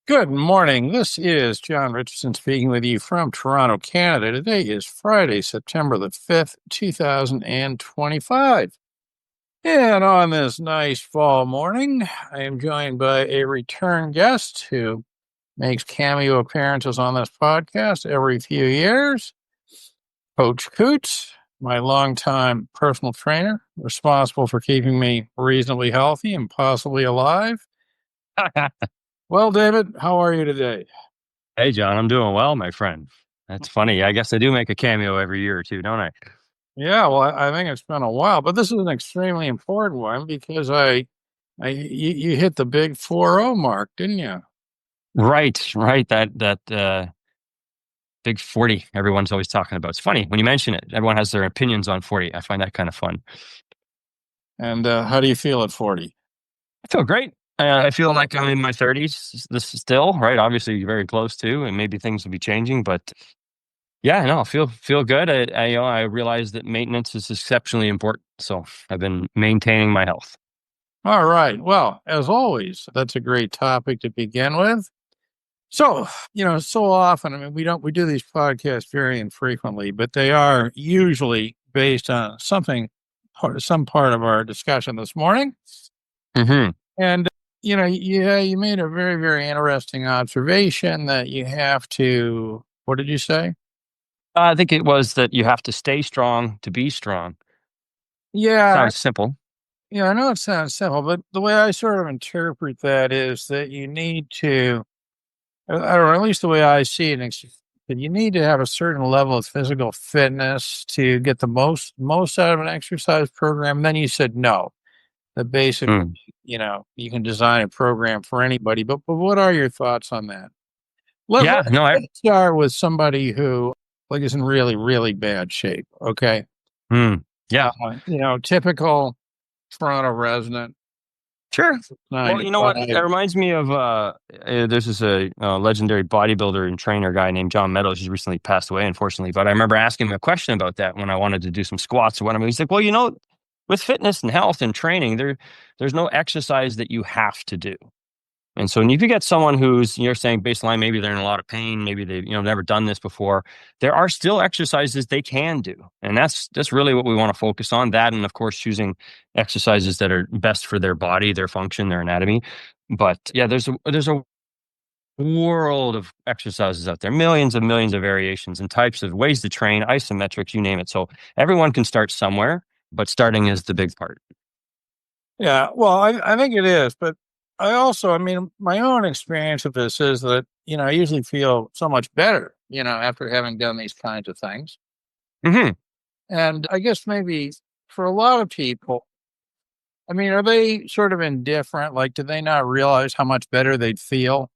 Good morning. This is John Richardson speaking with you from Toronto, Canada. Today is Friday, September the 5th, 2025. And on this nice fall morning, I am joined by a return guest who makes cameo appearances on this podcast every few years, Coach Coutts, my longtime personal trainer, responsible for keeping me reasonably healthy and possibly alive. Well, David, how are you today? Hey, John, I'm doing well, my friend. That's funny. I guess I do make a cameo every year or two, don't I? Yeah, well, I think it's been a while, but this is an extremely important one because you hit the big 4-0 mark, didn't you? Right, right. That big 40 everyone's always talking about. It's funny when you mention it. Everyone has their opinions on 40. I find that kind of fun. And how do you feel at 40? I feel great. I feel like I'm in my 30s. This is still right. Obviously, very close to, and maybe things will be changing. But yeah, no, feel good. I realize that maintenance is exceptionally important. So I've been maintaining my health. All right. Well, as always, that's a great topic to begin with. So, so often, I mean, we do these podcasts very infrequently, but they are usually based on some part of our discussion this morning. Hmm. And, yeah, you made a very, very interesting observation that you have to, what did you say? I think it was that you have to stay strong to be strong. Yeah, Sounds simple. I know it sounds simple, but the way I sort of interpret that is that you need to, or at least the way I see it, that you need to have a certain level of physical fitness to get the most out of an exercise program. Then you said no, that basically, Mm. you can design a program for anybody. But what are your thoughts on that? Yeah, no, Let's start with somebody who like is in really, really bad shape. Okay. mm, yeah, Typical Toronto resident, sure. Well, you know what? 95. It reminds me of there's this legendary bodybuilder and trainer guy named John Meadows. He's recently passed away, unfortunately. But I remember asking him a question about that when I wanted to do some squats or whatever. He's like, "Well, with fitness and health and training, there's no exercise that you have to do." And so, if you get someone who's, you're saying baseline, maybe they're in a lot of pain, maybe they've, never done this before, there are still exercises they can do. And that's really what we want to focus on. That, and of course, choosing exercises that are best for their body, their function, their anatomy. But yeah, there's a world of exercises out there, millions and millions of variations and types of ways to train, isometrics, you name it. So everyone can start somewhere, but starting is the big part. Yeah, well, I think it is, but I mean, my own experience of this is that, I usually feel so much better, after having done these kinds of things. Hmm. And I guess maybe for a lot of people, I mean, are they sort of indifferent? Like, do they not realize how much better they'd feel,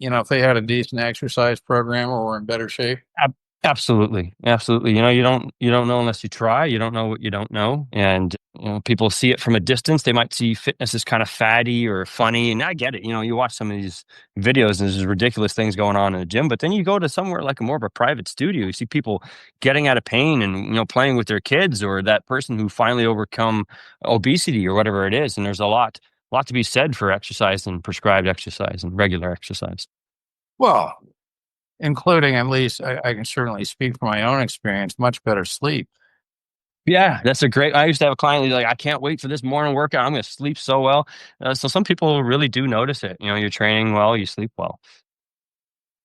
if they had a decent exercise program or were in better shape? Absolutely, absolutely. You don't know unless you try. You don't know what you don't know, and people see it from a distance. They might see fitness as kind of fatty or funny, and I get it. You watch some of these videos, and there's ridiculous things going on in the gym. But then you go to somewhere like a more of a private studio. You see people getting out of pain and playing with their kids, or that person who finally overcome obesity or whatever it is. And there's a lot to be said for exercise and prescribed exercise and regular exercise. Well, including at least, I can certainly speak from my own experience, much better sleep. Yeah, that's a great. I used to have a client who's like, I can't wait for this morning workout. I'm going to sleep so well. So some people really do notice it. You're training well, you sleep well.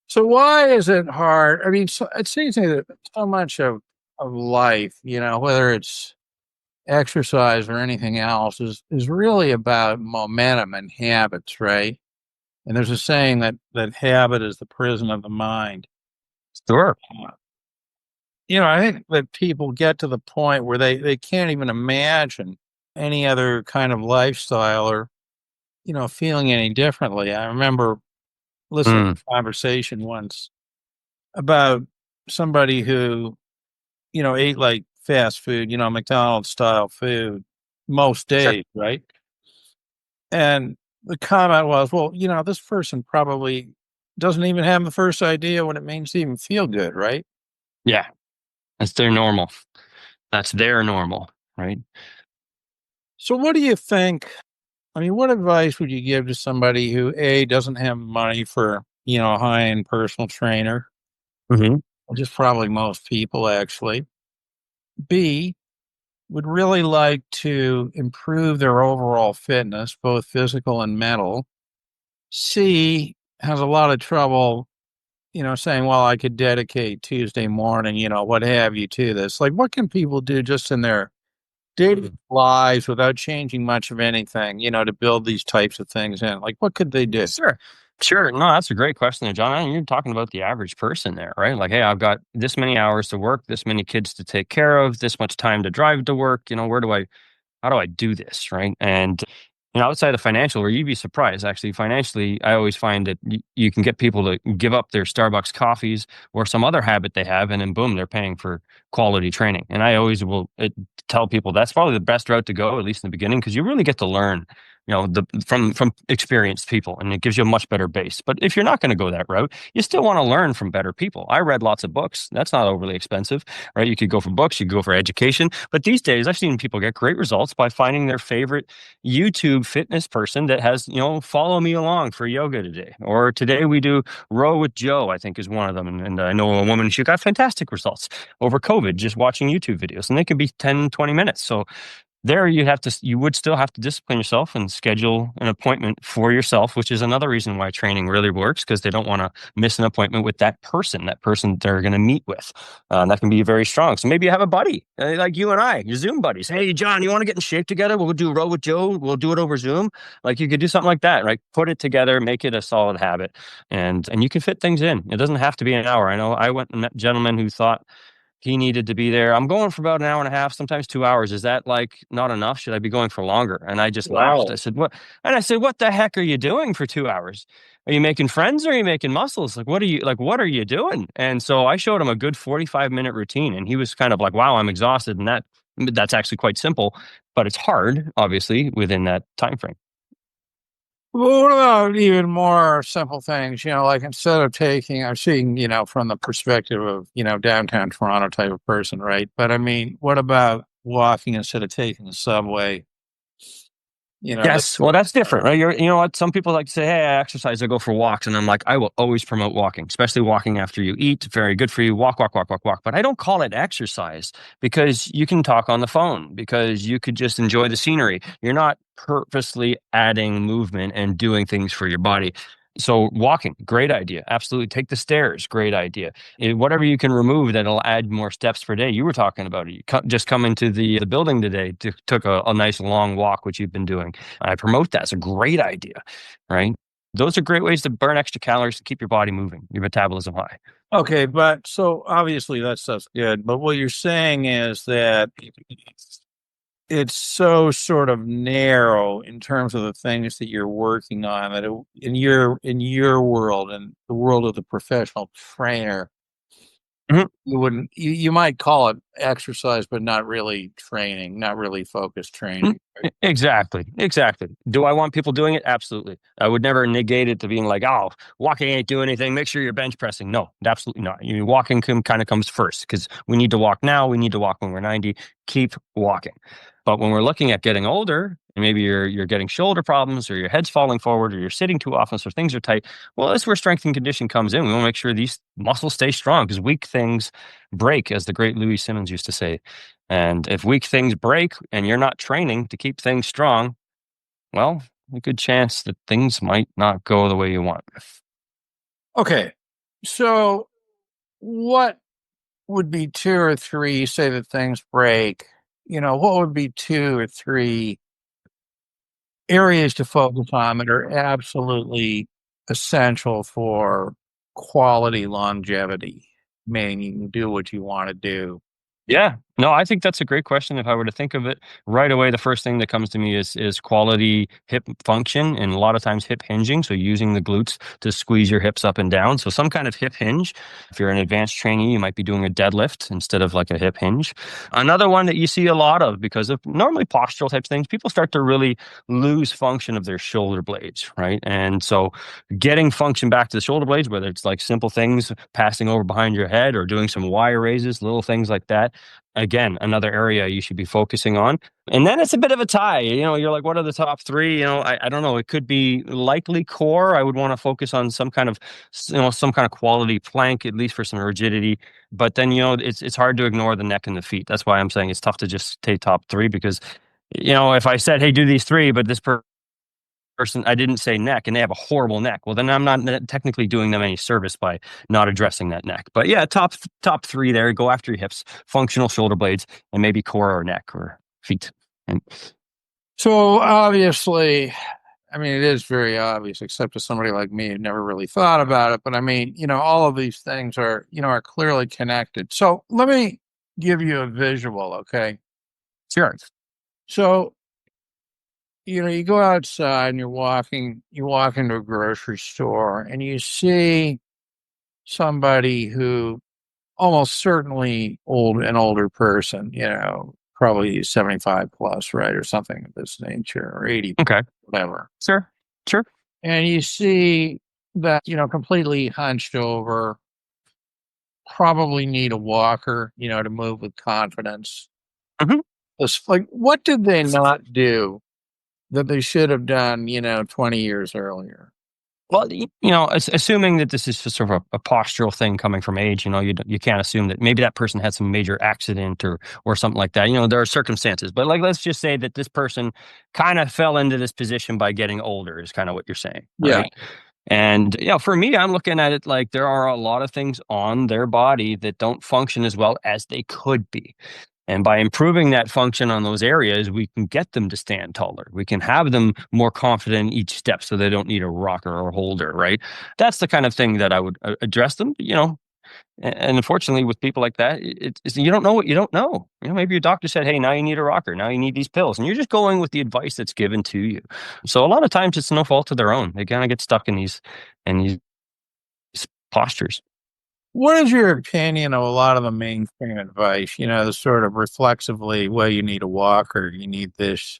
So why is it hard? I mean, it seems to me that so much of life, whether it's exercise or anything else, is really about momentum and habits, right? And there's a saying that habit is the prison of the mind. Sure. Uh, I think that people get to the point where they can't even imagine any other kind of lifestyle or, feeling any differently. I remember listening Mm, to a conversation once about somebody who, ate like fast food, McDonald's style food most sure. days, right? And the comment was, well, this person probably doesn't even have the first idea what it means to even feel good, right? Yeah, that's their normal. That's their normal, right? So what do you think? I mean, what advice would you give to somebody who A, doesn't have money for, a high-end personal trainer, Mhm. which is probably most people actually. B, would really like to improve their overall fitness, both physical and mental. C, has a lot of trouble, saying, well, I could dedicate Tuesday morning, what have you to this. Like, what can people do just in their daily lives without changing much of anything, to build these types of things in? Like, what could they do? Sure. Sure. No, that's a great question there, John. And you're talking about the average person there, right? Like, hey, I've got this many hours to work, this many kids to take care of, this much time to drive to work. How do I do this, right? And outside of financial, where you'd be surprised, actually, financially, I always find that you can get people to give up their Starbucks coffees or some other habit they have, and then boom, they're paying for quality training. And I always will tell people that's probably the best route to go, at least in the beginning, because you really get to learn. From experienced people, and it gives you a much better base. But if you're not going to go that route, you still want to learn from better people. I read lots of books. That's not overly expensive, right? You could go for books, you could go for education. But these days, I've seen people get great results by finding their favorite YouTube fitness person that has, follow me along for yoga today. Or today we do row with Joe, I think is one of them. And I know a woman, she got fantastic results over COVID just watching YouTube videos. And they could be 10, 20 minutes. So there you would still have to discipline yourself and schedule an appointment for yourself, which is another reason why training really works, because they don't want to miss an appointment with that person they're going to meet with. That can be very strong. So maybe you have a buddy like you and I, your Zoom buddies. Hey, John, you want to get in shape together? We'll do row with Joe. We'll do it over Zoom. Like, you could do something like that, right? Put it together, make it a solid habit, and you can fit things in. It doesn't have to be an hour. I know I went and met a gentleman who thought he needed to be there. I'm going for about an hour and a half, sometimes 2 hours. Is that like not enough? Should I be going for longer? And I just laughed. I Wow. said, what? And I said, what the heck are you doing for 2 hours? Are you making friends or are you making muscles? Like, what are you doing? And so I showed him a good 45-minute routine, and he was kind of like, wow, I'm exhausted. And that's actually quite simple, but it's hard, obviously, within that time frame. Well, what about even more simple things? Like instead of I'm seeing, from the perspective of, downtown Toronto type of person, right? But I mean, what about walking instead of taking the subway? That, Yes. Well, that's different, right? You know what? Some people like to say, hey, I exercise, I go for walks. And I'm like, I will always promote walking, especially walking after you eat. Very good for you. Walk, walk, walk, walk, walk. But I don't call it exercise, because you can talk on the phone, because you could just enjoy the scenery. You're not purposely adding movement and doing things for your body. So walking, great idea. Absolutely. Take the stairs, great idea. Whatever you can remove that'll add more steps per day. You were talking about it. You just come into the building today, took a nice long walk, which you've been doing. I promote that. It's a great idea, right? Those are great ways to burn extra calories to keep your body moving, your metabolism high. okay, but so obviously that stuff's good. But what you're saying is that it's so sort of narrow in terms of the things that you're working on that in your world and the world of the professional trainer, Mhm. you might call it exercise, but not really training, not really focused Mm, training. Exactly. Exactly. Do I want people doing it? Absolutely. I would never negate it to being like, oh, walking ain't doing anything. Make sure you're bench pressing. No, absolutely not. Walking kind of comes first, because we need to walk now. We need to walk when we're 90. Keep walking. But when we're looking at getting older, and maybe you're getting shoulder problems, or your head's falling forward, or you're sitting too often, so things are tight. Well, that's where strength and condition comes in. We want to make sure these muscles stay strong, because weak things break, as the great Louis Simmons used to say. And if weak things break and you're not training to keep things strong, well, a good chance that things might not go the way you want. Okay, so what would be two or three, say that things break, what would be two or three areas to focus on that are absolutely essential for quality longevity, meaning you can do what you want to do? Yeah. No, I think that's a great question. If I were to think of it right away, the first thing that comes to me is quality hip function, and a lot of times hip hinging. So using the glutes to squeeze your hips up and down. So some kind of hip hinge. If you're an advanced trainee, you might be doing a deadlift instead of like a hip hinge. Another one that you see a lot of, because of normally postural type things, people start to really lose function of their shoulder blades, right? And so getting function back to the shoulder blades, whether it's like simple things, passing over behind your head or doing some wire raises, little things like that, again, another area you should be focusing on. And then it's a bit of a tie. You're like, what are the top three? I don't know. It could be likely core. I would want to focus on some kind of, some kind of quality plank, at least for some rigidity. But then, it's hard to ignore the neck and the feet. That's why I'm saying it's tough to just take top three, because, if I said, hey, do these three, but this person, I didn't say neck, and they have a horrible neck, well, then I'm not technically doing them any service by not addressing that neck. But yeah, top three there. Go after your hips, functional shoulder blades, and maybe core or neck or feet. And So obviously, I mean, it is very obvious, except to somebody like me who never really thought about it. But I mean, all of these things are clearly connected. So let me give you a visual, okay? sure. So, you go outside and you walk into a grocery store and you see somebody who almost certainly an older person, probably 75 plus, right? Or something of this nature, or 80, Okay. whatever. Sure. Sure. And you see that, completely hunched over, probably need a walker, to move with confidence. Mhm. It's like, what did they not do that they should have done, 20 years earlier? Well, assuming that this is just sort of a postural thing coming from age, you can't assume that maybe that person had some major accident or something like that. There are circumstances, but like, let's just say that this person kind of fell into this position by getting older, is kind of what you're saying, Yeah. right? And for me, I'm looking at it like there are a lot of things on their body that don't function as well as they could be. And by improving that function on those areas, we can get them to stand taller. We can have them more confident in each step so they don't need a rocker or holder, right? That's the kind of thing that I would address them, and unfortunately with people like that, you don't know what you don't know. Maybe your doctor said, hey, now you need a rocker. Now you need these pills. And you're just going with the advice that's given to you. So a lot of times it's no fault of their own. They kind of get stuck in these postures. What is your opinion of a lot of the mainstream advice? The sort of reflexively, well, you need a walker, you need this,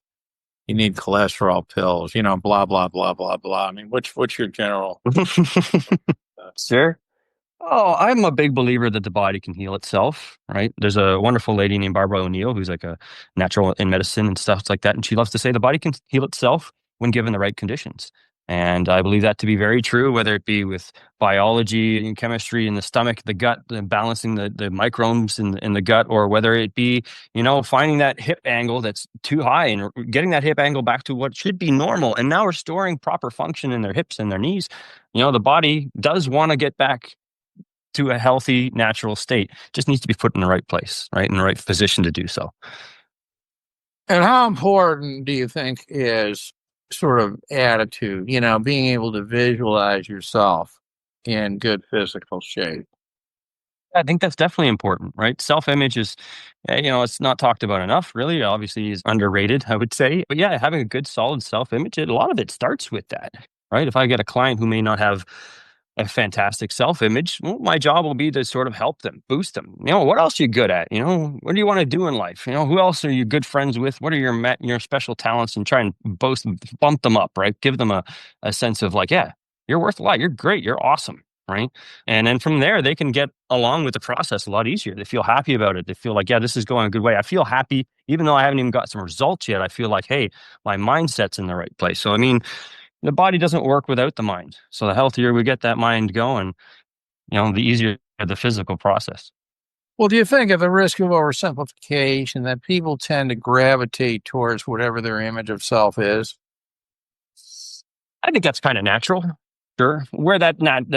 you need cholesterol pills, blah, blah, blah, blah, blah. I mean, what's your general? Sure. Oh, I'm a big believer that the body can heal itself, right? There's a wonderful lady named Barbara O'Neill who's like a natural in medicine and stuff like that. And she loves to say the body can heal itself when given the right conditions. And I believe that to be very true, whether it be with biology and chemistry in the stomach, the gut, and balancing the microbes in the gut, or whether it be, finding that hip angle that's too high and getting that hip angle back to what should be normal and now restoring proper function in their hips and their knees. The body does want to get back to a healthy, natural state. Just needs to be put in the right place, right? In the right position to do so. And how important do you think is sort of attitude, being able to visualize yourself in good physical shape? I think that's definitely important, right? Self-image is, it's not talked about enough, really. Obviously, is underrated, I would say. But yeah, having a good, solid self-image, a lot of it starts with that, right? If I get a client who may not have a fantastic self-image, well, my job will be to sort of help them, boost them. What else are you good at? What do you want to do in life? Who else are you good friends with? What are your special talents? And try and bump them up, right? Give them a sense of like, yeah, you're worth a lot. You're great. You're awesome, right? And then from there, they can get along with the process a lot easier. They feel happy about it. They feel like, yeah, this is going a good way. I feel happy, even though I haven't even got some results yet. I feel like, hey, my mindset's in the right place. So, I mean, the body doesn't work without the mind. So the healthier we get that mind going, the easier the physical process. Well, do you think, at the risk of oversimplification, that people tend to gravitate towards whatever their image of self is? I think that's kind of natural. Sure. Where that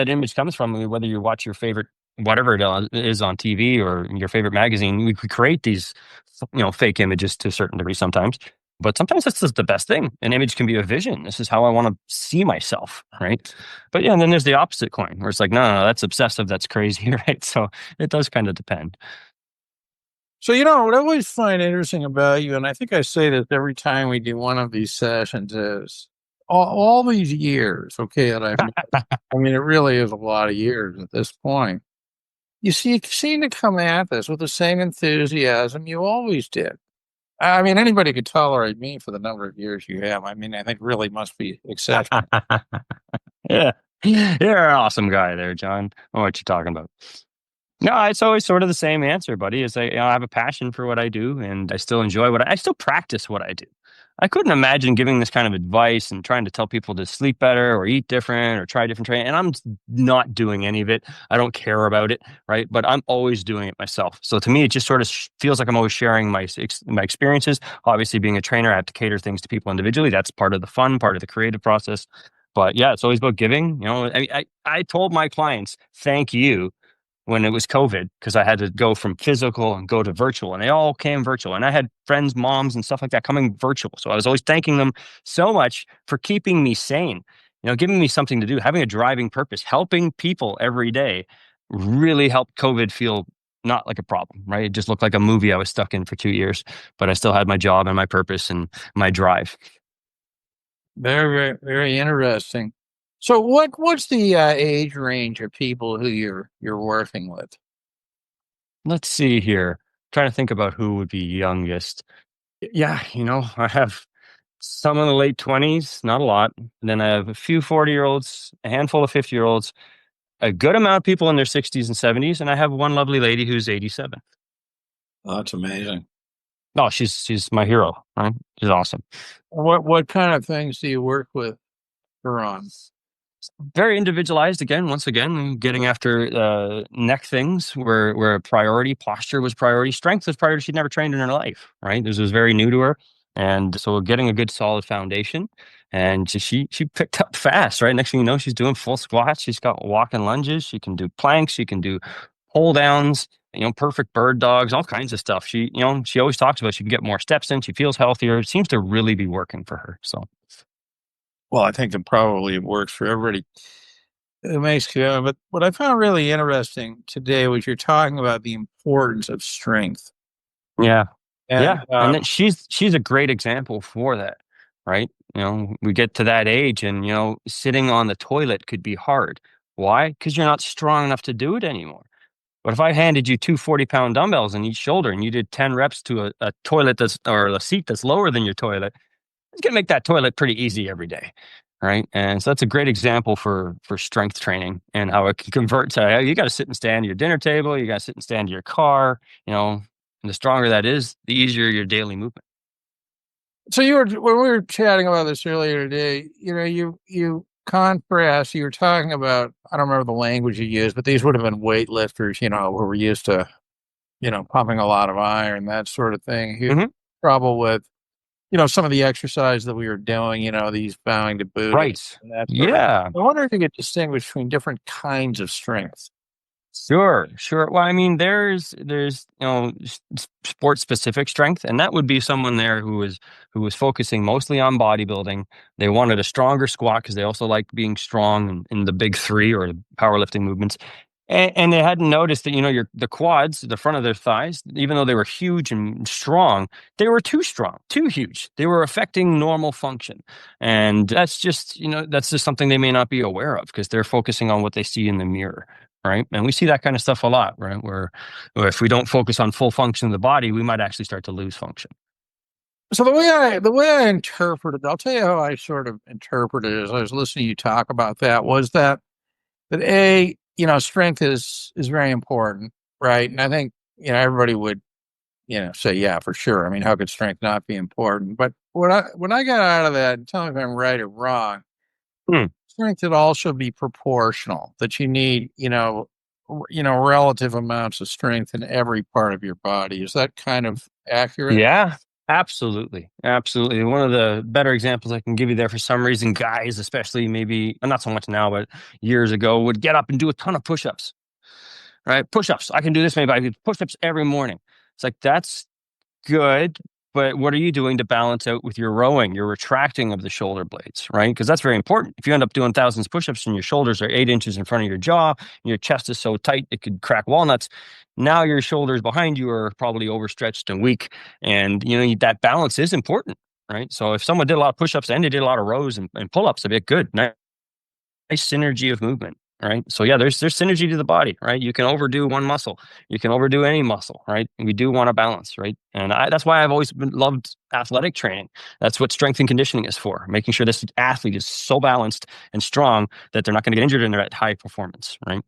image comes from, I mean, whether you watch your favorite whatever it is on TV or your favorite magazine, we could create these, fake images to a certain degree sometimes. But sometimes this is the best thing. An image can be a vision. This is how I want to see myself, right? But yeah, and then there's the opposite coin where it's like, no, that's obsessive, that's crazy, right? So it does kind of depend. So, what I always find interesting about you, and I think I say this every time we do one of these sessions, is all these years, okay, that I mean, it really is a lot of years at this point. You seem to come at this with the same enthusiasm you always did. I mean, anybody could tolerate me for the number of years you have. I mean, I think really must be exceptional. Yeah. You're an awesome guy there, John. I know what you're talking about. No, it's always sort of the same answer, buddy. Is I have a passion for what I do, and I still enjoy I still practice what I do. I couldn't imagine giving this kind of advice and trying to tell people to sleep better or eat different or try different training. And I'm not doing any of it. I don't care about it, right? But I'm always doing it myself. So to me, it just sort of feels like I'm always sharing my experiences. Obviously, being a trainer, I have to cater things to people individually. That's part of the fun, part of the creative process. But yeah, it's always about giving. I told my clients, thank you when it was COVID because I had to go from physical and go to virtual, and they all came virtual. And I had friends, moms, and stuff like that coming virtual. So I was always thanking them so much for keeping me sane, giving me something to do, having a driving purpose, helping people every day really helped COVID feel not like a problem, right? It just looked like a movie I was stuck in for 2 years, but I still had my job and my purpose and my drive. Very, very, very interesting. So what's the age range of people who you're working with? Let's see here. Trying to think about who would be youngest. Yeah, I have some in the late 20s, not a lot. And then I have a few 40-year-olds, a handful of 50-year-olds, a good amount of people in their 60s and 70s, and I have one lovely lady who's 87. Oh, that's amazing. Oh, she's my hero, right? She's awesome. What kind of things do you work with her on? Very individualized again, once again, getting after neck things where priority, posture was priority, strength was priority. She'd never trained in her life, right? This was very new to her. And so getting a good solid foundation. And she picked up fast, right? Next thing you know, she's doing full squats. She's got walking lunges. She can do planks. She can do pull downs, perfect bird dogs, all kinds of stuff. She always talks about she can get more steps in. She feels healthier. It seems to really be working for her. So Well, I think it probably works for everybody. It makes you, but what I found really interesting today was you're talking about the importance of strength. yeah. And Yeah, and then she's a great example for that, right? We get to that age and, sitting on the toilet could be hard. Why? Because you're not strong enough to do it anymore. But if I handed you two 40-pound dumbbells in each shoulder and you did 10 reps to a toilet or a seat that's lower than your toilet, it's gonna make that toilet pretty easy every day. Right. And so that's a great example for strength training and how it can convert to you got to sit and stand at your dinner table, you got to sit and stand to your car, and the stronger that is, the easier your daily movement. so you were when we were chatting about this earlier today, you contrast, you were talking about, I don't remember the language you used, but these would have been weightlifters, who were used to, pumping a lot of iron, that sort of thing. Who Hmm. trouble with, some of the exercise that we were doing, these bowing to Buddha Right. and that sort of. Yeah. I wonder if you could distinguish between different kinds of strength. Sure, sure. Well, I mean, there's sport specific strength, and that would be someone there who was focusing mostly on bodybuilding. They wanted a stronger squat because they also like being strong in the big three or the powerlifting movements. And they hadn't noticed that the quads, the front of their thighs, even though they were huge and strong, they were too strong, too huge. They were affecting normal function, and that's just something they may not be aware of because they're focusing on what they see in the mirror. Right. And we see that kind of stuff a lot, right? Where if we don't focus on full function of the body, we might actually start to lose function. So the way I interpreted, I'll tell you how I sort of interpreted it as I was listening to you talk about that, was that a, strength is very important, right? And I think, everybody would, say, yeah, for sure. I mean, how could strength not be important? But when I got out of that, and tell me if I'm right or wrong, Hmm. strength would also be proportional, that you need, relative amounts of strength in every part of your body. Is that kind of accurate? Yeah, absolutely. Absolutely. One of the better examples I can give you there for some reason, guys, especially maybe not so much now, but years ago, would get up and do a ton of push ups, right? Push ups. I can do this maybe. I do push ups every morning. It's like, that's good, but what are you doing to balance out with your rowing, your retracting of the shoulder blades, right? Because that's very important. If you end up doing thousands of push-ups and your shoulders are 8 inches in front of your jaw, and your chest is so tight it could crack walnuts, now your shoulders behind you are probably overstretched and weak, and that balance is important, right? So if someone did a lot of push-ups and they did a lot of rows and pull-ups, they'd be good. Nice synergy of movement, right? So yeah, there's synergy to the body, right? You can overdo one muscle, you can overdo any muscle, right? And we do want to balance, right? And that's why I've always loved athletic training. That's what strength and conditioning is for, making sure this athlete is so balanced and strong that they're not going to get injured and they're at high performance, right?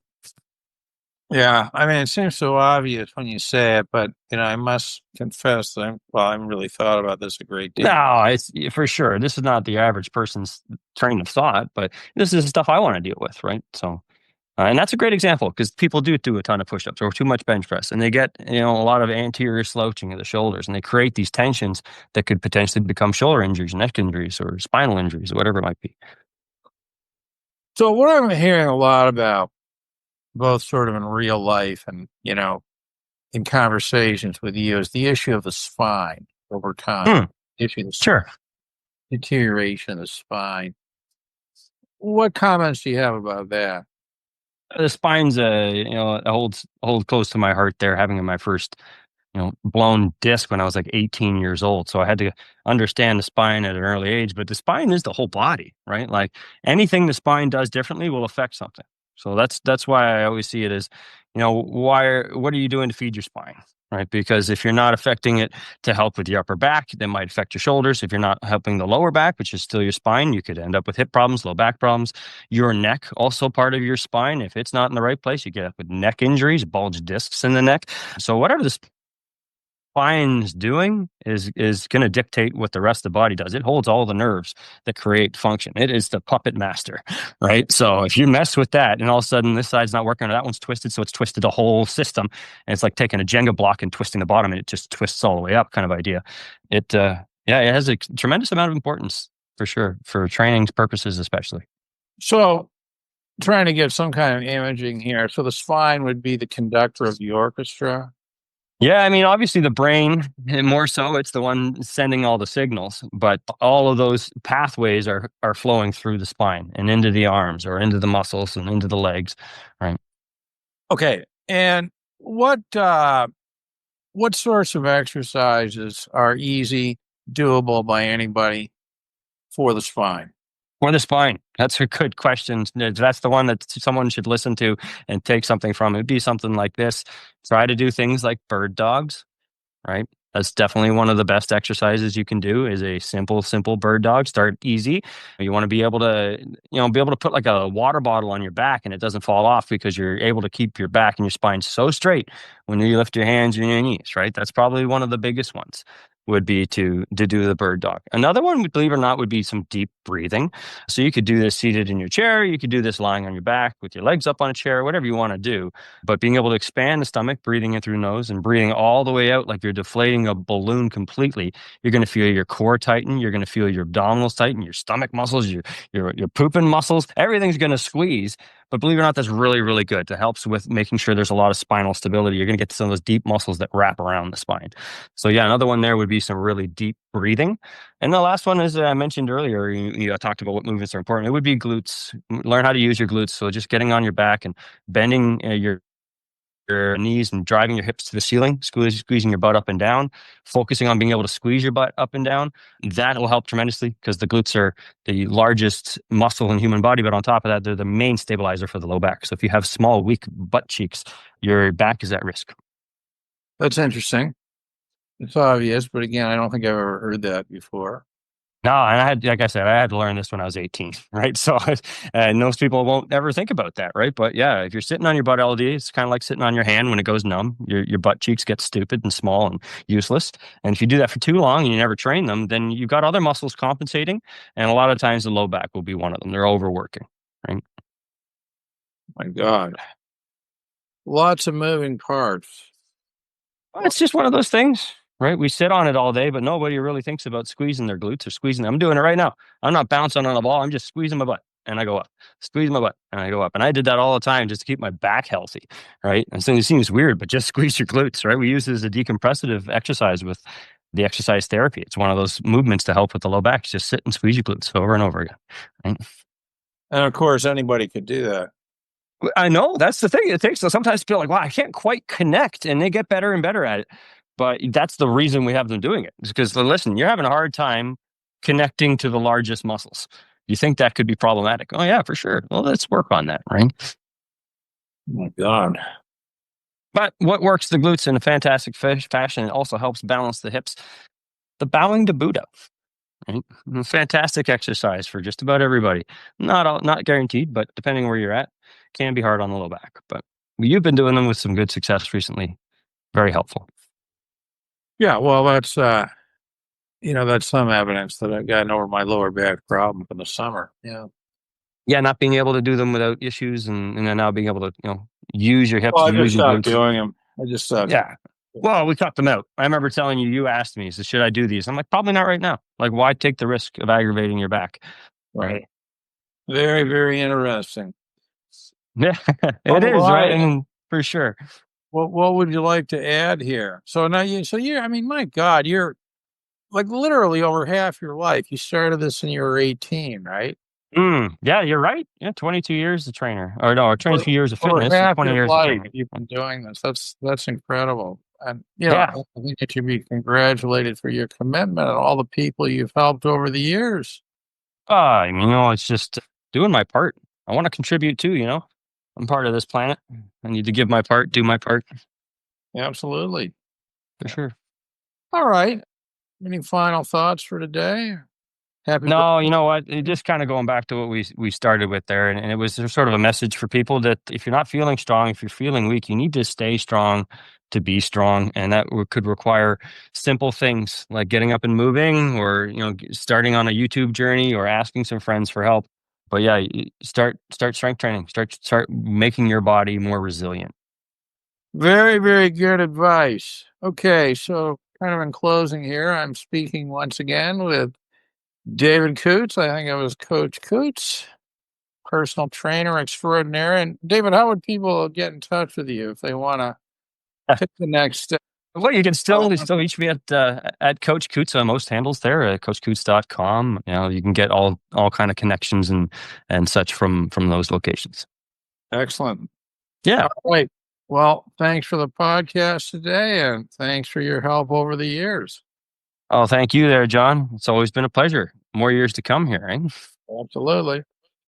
Yeah, I mean, it seems so obvious when you say it, but I must confess that I haven't really thought about this a great deal. No, it's for sure. This is not the average person's train of thought, but this is the stuff I want to deal with, right? So, and that's a great example because people do a ton of push-ups or too much bench press, and they get a lot of anterior slouching of the shoulders, and they create these tensions that could potentially become shoulder injuries, neck injuries, or spinal injuries, or whatever it might be. So what I'm hearing a lot about, both sort of in real life and in conversations with you, is the issue of the spine over time. Hmm, The issue of the sure. deterioration of the spine. What comments do you have about that? The spine's it holds close to my heart there, having my first blown disc when I was like 18 years old. So I had to understand the spine at an early age, but the spine is the whole body, right? Like anything the spine does differently will affect something. So that's why I always see it as, what are you doing to feed your spine? Right. Because if you're not affecting it to help with your upper back, that might affect your shoulders. If you're not helping the lower back, which is still your spine, you could end up with hip problems, low back problems. Your neck, also part of your spine. If it's not in the right place, you get up with neck injuries, bulge discs in the neck. So whatever the spine's doing is going to dictate what the rest of the body does. It holds all the nerves that create function. It is the puppet master, right? So if you mess with that and all of a sudden this side's not working or that one's twisted, so it's twisted the whole system, and it's like taking a Jenga block and twisting the bottom and it just twists all the way up kind of idea. It has a tremendous amount of importance for sure, for training purposes especially. So trying to get some kind of imaging here. So the spine would be the conductor of the orchestra. Yeah, I mean, obviously the brain, and more so, it's the one sending all the signals, but all of those pathways are flowing through the spine and into the arms or into the muscles and into the legs, right? Okay. And what sorts of exercises are easy, doable by anybody for the spine? Or the spine. That's a good question. That's the one that someone should listen to and take something from. It'd be something like this. Try to do things like bird dogs, right? That's definitely one of the best exercises you can do is a simple bird dog. Start easy. You want to be able to, be able to put like a water bottle on your back and it doesn't fall off because you're able to keep your back and your spine so straight when you lift your hands and your knees, right? That's probably one of the biggest ones would be to do the bird dog. Another one, believe it or not, would be some deep breathing. So you could do this seated in your chair. You could do this lying on your back with your legs up on a chair, whatever you want to do, but being able to expand the stomach, breathing in through nose and breathing all the way out like you're deflating a balloon completely, you're going to feel your core tighten. You're going to feel your abdominals tighten, your stomach muscles, your pooping muscles. Everything's going to squeeze. But believe it or not, that's really, really good. It helps with making sure there's a lot of spinal stability. You're going to get to some of those deep muscles that wrap around the spine. So yeah, another one there would be some really deep breathing. And the last one is I mentioned earlier, you talked about what movements are important. It would be glutes. Learn how to use your glutes. So just getting on your back and bending your knees and driving your hips to the ceiling, squeezing your butt up and down, focusing on being able to squeeze your butt up and down. That will help tremendously because the glutes are the largest muscle in the human body. But on top of that, they're the main stabilizer for the low back. So if you have small, weak butt cheeks, your back is at risk. That's interesting. It's obvious, but again, I don't think I've ever heard that before. No, and like I said, I had to learn this when I was 18, right? So, and most people won't ever think about that, right? But yeah, if you're sitting on your butt all day, it's kind of like sitting on your hand when it goes numb. Your butt cheeks get stupid and small and useless. And if you do that for too long and you never train them, then you've got other muscles compensating. And a lot of times the low back will be one of them. They're overworking, right? My God. Lots of moving parts. Well, it's just one of those things, right? We sit on it all day, but nobody really thinks about squeezing their glutes or squeezing them. I'm doing it right now. I'm not bouncing on a ball. I'm just squeezing my butt and I go up, squeeze my butt and I go up. And I did that all the time just to keep my back healthy, right? And so it seems weird, but just squeeze your glutes, right? We use it as a decompressive exercise with the exercise therapy. It's one of those movements to help with the low back. Just sit and squeeze your glutes over and over again, right? And of course, anybody could do that. I know that's the thing. It takes sometimes people are like, wow, I can't quite connect, and they get better and better at it. But that's the reason we have them doing it. Is because listen, you're having a hard time connecting to the largest muscles. You think that could be problematic? Oh yeah, for sure. Well, let's work on that, right? Oh my God. But what works the glutes in a fantastic fashion, it also helps balance the hips. The bowing to Buddha, right? Fantastic exercise for just about everybody. Not guaranteed, but depending where you're at, can be hard on the low back. But you've been doing them with some good success recently. Very helpful. Yeah, well, that's that's some evidence that I've gotten over my lower back problem for the summer. Yeah. Yeah, not being able to do them without issues, and then now being able to use your Well, hips, I just use your stopped glutes. doing them. I just stopped. Yeah. Well, we cut them out. I remember telling you, you asked me, so should I do these? I'm like, probably not right now. Like, why take the risk of aggravating your back? Right. Right. Very, very interesting. Yeah, it All is, right? I right. mean, for sure. What would you like to add here? So now I mean, my God, you're like literally over half your life. You started this when you were 18, right? Yeah, you're right. Yeah, 22 years as a trainer. Or no, Over 22 years of over fitness and half 20 your years of life, training. you've been doing this. That's incredible. And, Yeah. I think you should be congratulated for your commitment and all the people you've helped over the years. It's just doing my part. I want to contribute too. I'm part of this planet. I need to give my part, do my part Absolutely. for Yeah. sure. All right. Any final thoughts for today? Happy No, you birthday. know what? It just kind of going back to what we started with there, and it was sort of a message for people that if you're not feeling strong, if you're feeling weak, you need to stay strong to be strong, and that could require simple things like getting up and moving, or starting on a YouTube journey, or asking some friends for help. But yeah, start strength training. Start making your body more resilient. Very, very good advice. Okay, so kind of in closing here, I'm speaking once again with David Coutts. I think it was Coach Coutts, personal trainer extraordinaire. And David, how would people get in touch with you if they want to take the next step? Well, you can still reach me at Coach Coutts on most handles there at coachcoutts.com. You can get all kind of connections and such from those locations. Excellent. Yeah. All right. Well, thanks for the podcast today, and thanks for your help over the years. Oh, thank you there, John. It's always been a pleasure. More years to come here, right? Absolutely.